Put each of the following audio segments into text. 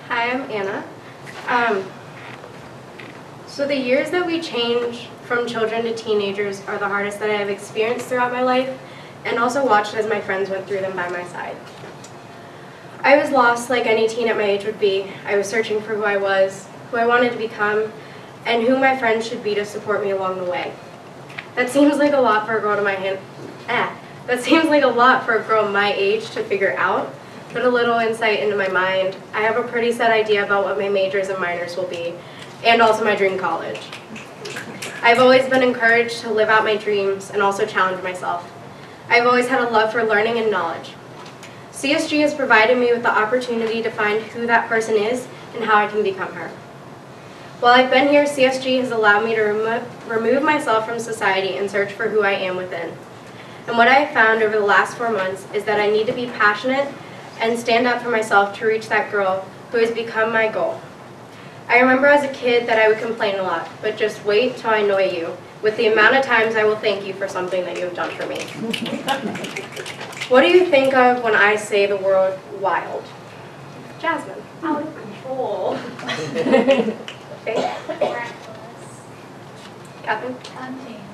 Hi, I'm Anna. So the years that we change from children to teenagers are the hardest that I have experienced throughout my life, and also watched as my friends went through them by my side. I was lost like any teen at my age would be. I was searching for who I was, who I wanted to become, and who my friends should be to support me along the way. That seems like a lot for a girl my age to figure out, but a little insight into my mind. I have a pretty set idea about what my majors and minors will be, and also my dream college. I've always been encouraged to live out my dreams and also challenge myself. I've always had a love for learning and knowledge. CSG has provided me with the opportunity to find who that person is and how I can become her. While I've been here, CSG has allowed me to remove myself from society and search for who I am within. And what I have found over the last 4 months is that I need to be passionate and stand up for myself to reach that girl who has become my goal. I remember as a kid that I would complain a lot, but just wait till I annoy you with the amount of times I will thank you for something that you have done for me. What do you think of when I say the word wild? Jasmine. Out of control. Okay. Reckless. Catherine? Untamed.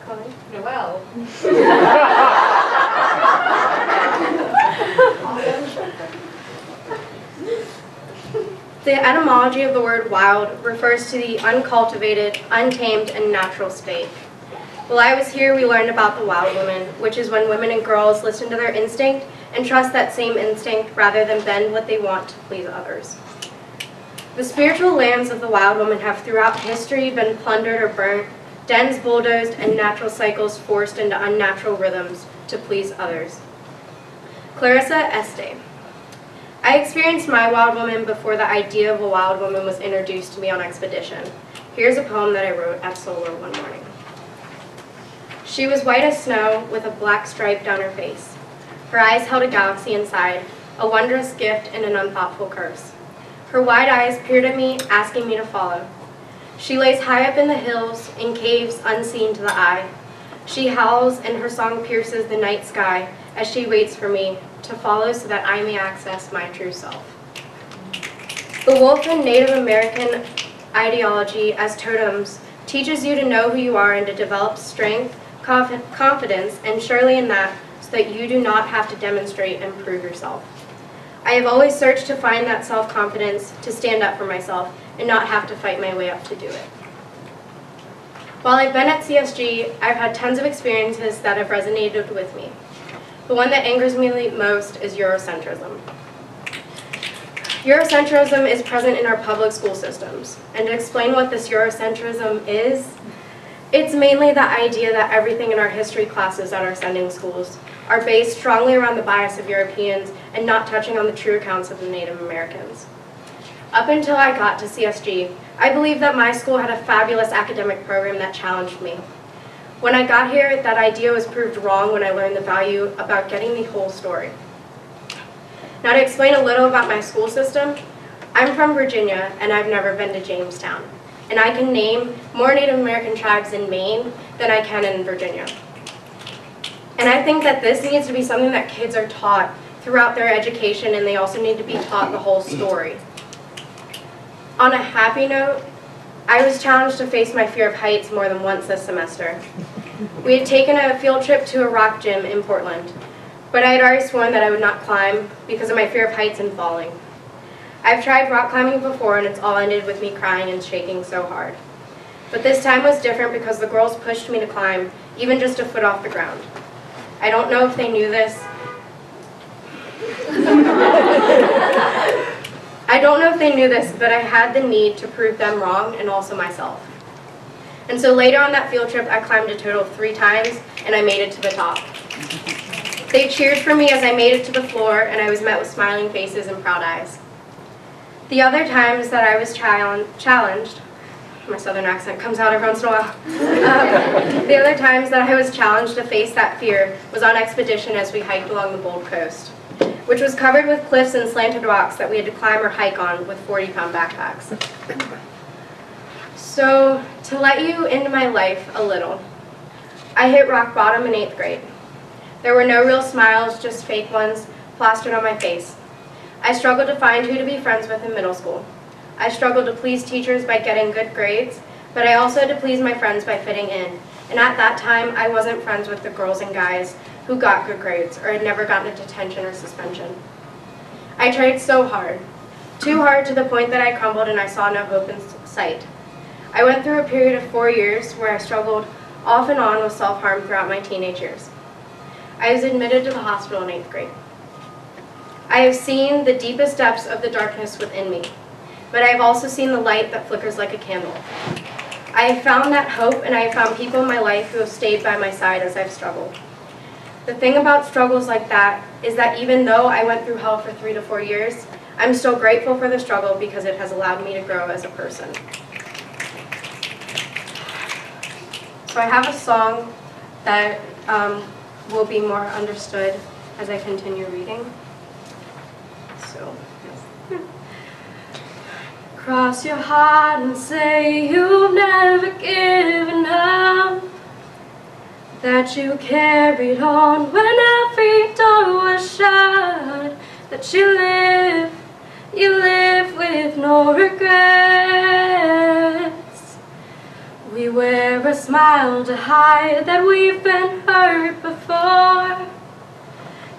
Colleen? Noelle. The etymology of the word wild refers to the uncultivated, untamed, and natural state. While I was here, we learned about the wild woman, which is when women and girls listen to their instinct and trust that same instinct rather than bend what they want to please others. The spiritual lands of the wild woman have throughout history been plundered or burnt, dens bulldozed, and natural cycles forced into unnatural rhythms to please others. Clarissa Este. I experienced my wild woman before the idea of a wild woman was introduced to me on expedition. Here's a poem that I wrote at Solar one morning. She was white as snow with a black stripe down her face. Her eyes held a galaxy inside, a wondrous gift and an unthoughtful curse. Her wide eyes peered at me, asking me to follow. She lays high up in the hills, in caves unseen to the eye. She howls and her song pierces the night sky as she waits for me to follow so that I may access my true self. The wolf and Native American ideology as totems teaches you to know who you are and to develop strength, confidence, and surely in that so that you do not have to demonstrate and prove yourself. I I have always searched to find that self-confidence to stand up for myself and not have to fight my way up to do it. While I've been at CSG, I've had tons of experiences that have resonated with me. The one that angers me most is Eurocentrism. Eurocentrism is present in our public school systems. And to explain what this Eurocentrism is, it's mainly the idea that everything in our history classes at our sending schools are based strongly around the bias of Europeans and not touching on the true accounts of the Native Americans. Up until I got to CSG, I believed that my school had a fabulous academic program that challenged me. When I got here, that idea was proved wrong when I learned the value about getting the whole story. Now, to explain a little about my school system, I'm from Virginia and I've never been to Jamestown. And I can name more Native American tribes in Maine than I can in Virginia. And I think that this needs to be something that kids are taught throughout their education, and they also need to be taught the whole story. On a happy note, I was challenged to face my fear of heights more than once this semester. We had taken a field trip to a rock gym in Portland, but I had already sworn that I would not climb because of my fear of heights and falling. I've tried rock climbing before and it's all ended with me crying and shaking so hard. But this time was different because the girls pushed me to climb, even just a foot off the ground. I don't know if they knew this. I don't know if they knew this, but I had the need to prove them wrong and also myself. And so later on that field trip, I climbed a total of 3 times and I made it to the top. They cheered for me as I made it to the floor, and I was met with smiling faces and proud eyes. The other times that I was challenged, my southern accent comes out every once in a while. The other times that I was challenged to face that fear was on expedition as we hiked along the Bold Coast, which was covered with cliffs and slanted rocks that we had to climb or hike on with 40-pound backpacks. So, to let you into my life a little, I hit rock bottom in 8th grade. There were no real smiles, just fake ones, plastered on my face. I struggled to find who to be friends with in middle school. I struggled to please teachers by getting good grades, but I also had to please my friends by fitting in. And at that time, I wasn't friends with the girls and guys who got good grades or had never gotten a detention or suspension. I tried so hard, too hard to the point that I crumbled and I saw no hope in sight. I went through a period of 4 years where I struggled off and on with self-harm throughout my teenage years. I was admitted to the hospital in 8th grade. I have seen the deepest depths of the darkness within me, but I have also seen the light that flickers like a candle. I have found that hope, and I have found people in my life who have stayed by my side as I've struggled. The thing about struggles like that is that even though I went through hell for 3 to 4 years, I'm still grateful for the struggle because it has allowed me to grow as a person. So I have a song that will be more understood as I continue reading. So, cross your heart and say you've never given up, that you carried on when every door was shut, that you live with no regrets. We wear a smile to hide that we've been hurt before.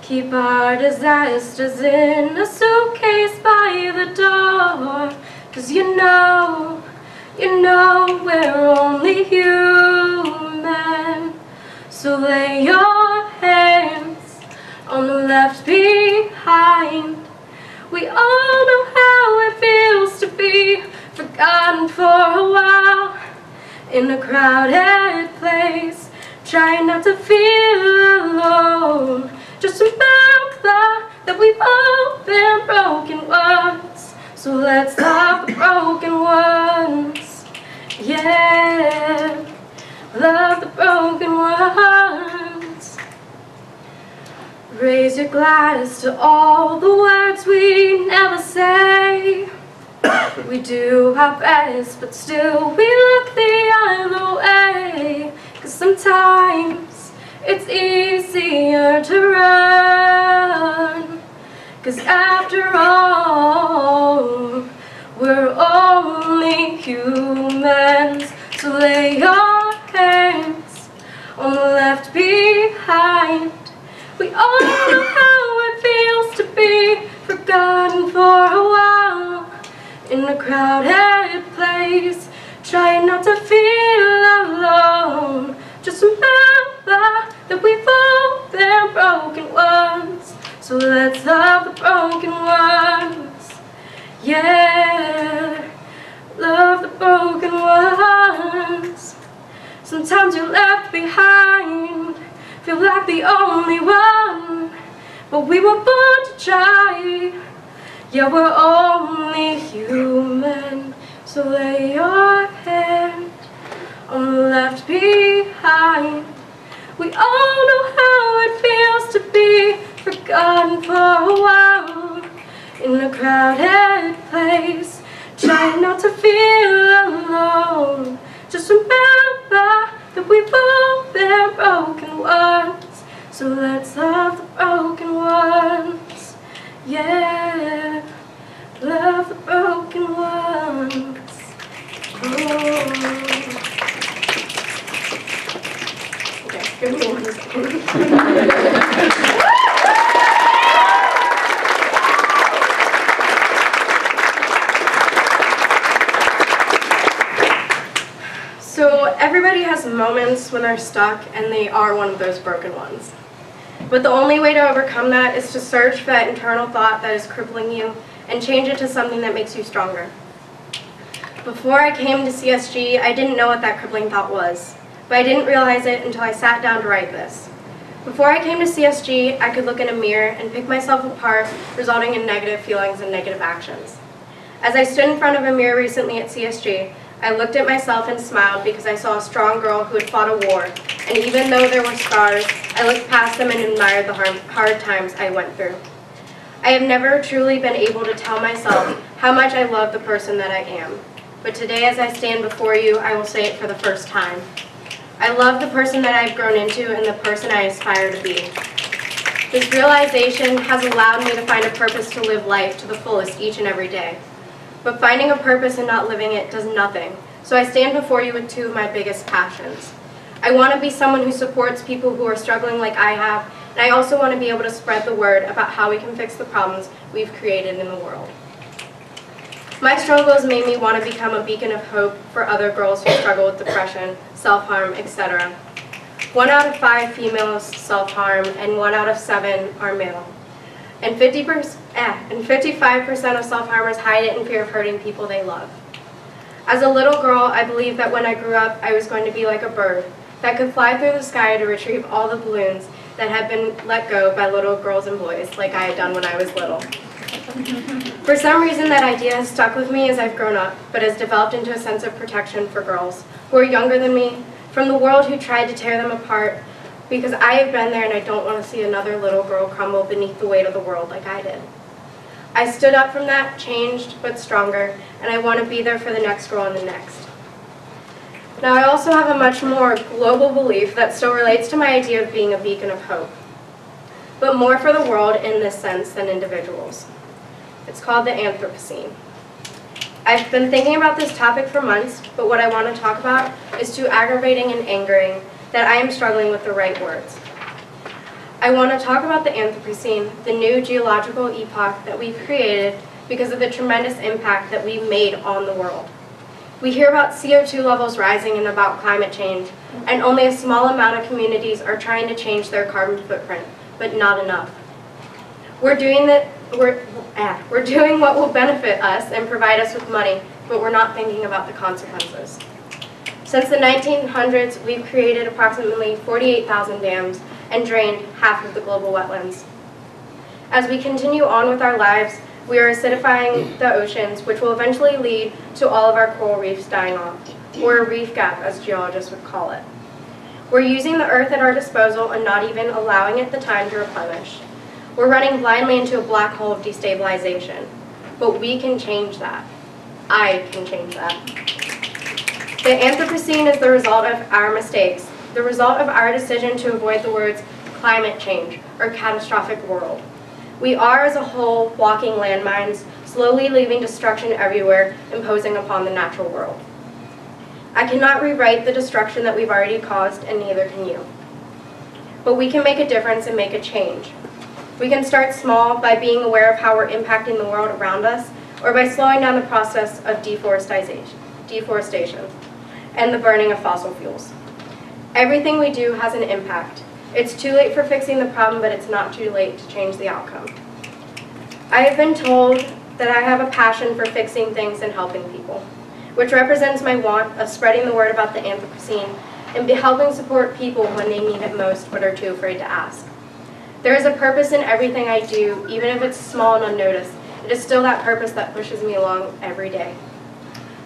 Keep our disasters in a suitcase by the door. 'Cause you know we're only human. So lay your hands on the left behind. We all know how it feels to be forgotten for a while in a crowded place, trying not to feel alone. Just remember that we've all been broken once, so let's love the broken ones. Yeah, love the broken ones. Raise your glass to all the words we never say. We do our best, but still we look the other way. 'Cause sometimes it's easier to run. 'Cause after all, we're only humans. So lay your hands on the left behind. We all know how it feels to be forgotten a crowded place, trying not to feel alone. Just remember that we've all been broken once, so let's love the broken ones. Yeah, love the broken ones. Sometimes you're left behind, feel like the only one, but we were born to try. Yeah, we're only human, so lay your hand on the left behind. We all know how it feels to be forgotten for a while, in a crowded place, trying not to feel alone. Just remember that we've all been broken once, so let's love the broken ones. Yeah, love the broken ones. Oh. Okay, give me 1 second. So everybody has moments when they're stuck, and they are one of those broken ones. But the only way to overcome that is to search for that internal thought that is crippling you and change it to something that makes you stronger. Before I came to CSG, I didn't know what that crippling thought was, but I didn't realize it until I sat down to write this. Before I came to CSG, I could look in a mirror and pick myself apart, resulting in negative feelings and negative actions. As I stood in front of a mirror recently at CSG, I looked at myself and smiled because I saw a strong girl who had fought a war, and even though there were scars, I looked past them and admired the hard times I went through. I have never truly been able to tell myself how much I love the person that I am, but today as I stand before you, I will say it for the first time. I love the person that I've grown into and the person I aspire to be. This realization has allowed me to find a purpose to live life to the fullest each and every day. But finding a purpose and not living it does nothing, so I stand before you with 2 of my biggest passions. I want to be someone who supports people who are struggling like I have, and I also want to be able to spread the word about how we can fix the problems we've created in the world. My struggles made me want to become a beacon of hope for other girls who struggle with depression, self-harm, etc. 1 out of 5 females self-harm, and 1 out of 7 are male. And 55% of self-harmers hide it in fear of hurting people they love. As a little girl, I believed that when I grew up, I was going to be like a bird that could fly through the sky to retrieve all the balloons that had been let go by little girls and boys, like I had done when I was little. For some reason, that idea has stuck with me as I've grown up, but has developed into a sense of protection for girls who are younger than me, from the world who tried to tear them apart, because I have been there and I don't want to see another little girl crumble beneath the weight of the world like I did. I stood up from that, changed but stronger, and I want to be there for the next girl and the next. Now I also have a much more global belief that still relates to my idea of being a beacon of hope, but more for the world in this sense than individuals. It's called the Anthropocene. I've been thinking about this topic for months, but what I want to talk about is too aggravating and angering that I am struggling with the right words. I want to talk about the Anthropocene, the new geological epoch that we've created because of the tremendous impact that we've made on the world. We hear about CO2 levels rising and about climate change, and only a small amount of communities are trying to change their carbon footprint, but not enough. We're doing what will benefit us and provide us with money, but we're not thinking about the consequences. Since the 1900s, we've created approximately 48,000 dams and drained half of the global wetlands. As we continue on with our lives, we are acidifying the oceans, which will eventually lead to all of our coral reefs dying off, or a reef gap, as geologists would call it. We're using the earth at our disposal and not even allowing it the time to replenish. We're running blindly into a black hole of destabilization, but we can change that. I can change that. The Anthropocene is the result of our mistakes, the result of our decision to avoid the words climate change or catastrophic world. We are, as a whole, walking landmines, slowly leaving destruction everywhere, imposing upon the natural world. I cannot rewrite the destruction that we've already caused, and neither can you. But we can make a difference and make a change. We can start small by being aware of how we're impacting the world around us, or by slowing down the process of deforestation and the burning of fossil fuels. Everything we do has an impact. It's too late for fixing the problem, but it's not too late to change the outcome. I have been told that I have a passion for fixing things and helping people, which represents my want of spreading the word about the Anthropocene and helping support people when they need it most but are too afraid to ask. There is a purpose in everything I do, even if it's small and unnoticed. It is still that purpose that pushes me along every day.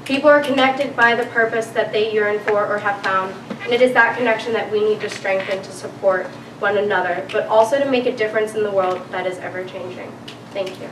People are connected by the purpose that they yearn for or have found, and it is that connection that we need to strengthen to support one another, but also to make a difference in the world that is ever changing. Thank you.